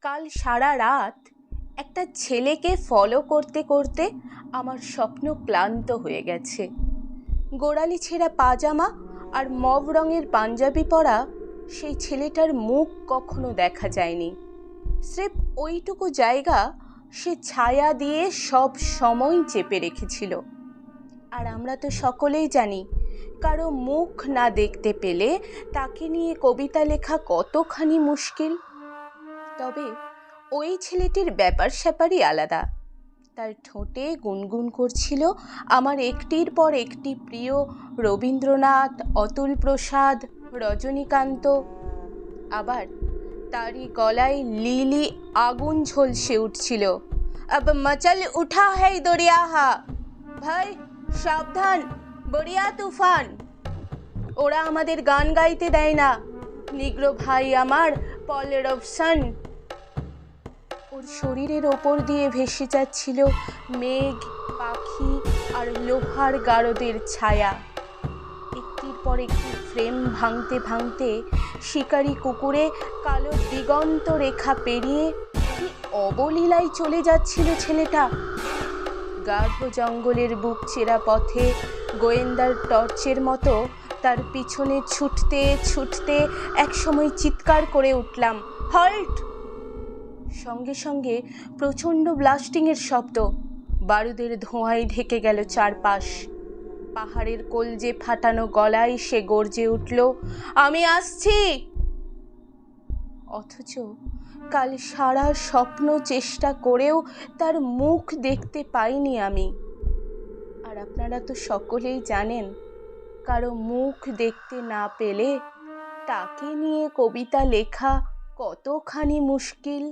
কাল সারা রাত একটা ছেলেকে ফলো করতে করতে আমার স্বপ্ন ক্লান্ত হয়ে গেছে। গোড়ালি ছেঁড়া পাজামা আর মভ রঙের পাঞ্জাবি পরা সেই ছেলেটার মুখ কখনো দেখা যায়নি। স্রেফ ওইটুকু জায়গা সে ছায়া দিয়ে সব সময় চেপে রেখেছিল। আর আমরা তো সকলেই জানি, কারো মুখ না দেখতে পেলে তাকে নিয়ে কবিতা লেখা কতখানি মুশকিল। তবে ওই ছেলেটির ব্যাপার স্যাপারই আলাদা। তার ঠোঁটে গুনগুন করছিল আমার একটির পর একটি প্রিয় রবীন্দ্রনাথ, অতুল প্রসাদ, রজনীকান্ত। আবার তারই গলায় লিলি আগুন ঝলসে উঠছিল, আব মচল উঠা হ্যায় দরিয়াহা, ভাই সাবধান, বড়িয়া তুফান। ওরা আমাদের গান গাইতে দেয় না, নিগ্রো ভাই আমার পল রবসন। ওর শরীরের ওপর দিয়ে ভেসে যাচ্ছিল মেঘ, পাখি আর লোহার গারদের ছায়া। একটির পর একটি ফ্রেম ভাঙতে ভাঙতে শিকারি কুকুরে কালো দিগন্ত রেখা পেরিয়ে কি অবলীলায় চলে যাচ্ছিল ছেলেটা। গাঢ় জঙ্গলের বুক চেরা পথে গোয়েন্দার টর্চের মতো তার পিছনে ছুটতে ছুটতে একসময় চিৎকার করে উঠলাম, হল্ট! সঙ্গে সঙ্গে প্রচণ্ড ব্লাস্টিংয়ের শব্দ, বারুদের ধোঁয়ায় ঢেকে গেল চারপাশ। পাহাড়ের কলজে ফাটানো গলায় সে গর্জে উঠল, আমি আসছি। অথচ কাল সারা স্বপ্ন চেষ্টা করেও তার মুখ দেখতে পাইনি আমি। আর আপনারা তো সকলেই জানেন, কারো মুখ দেখতে না পেলে তাকে নিয়ে কবিতা লেখা কতখানি মুশকিল।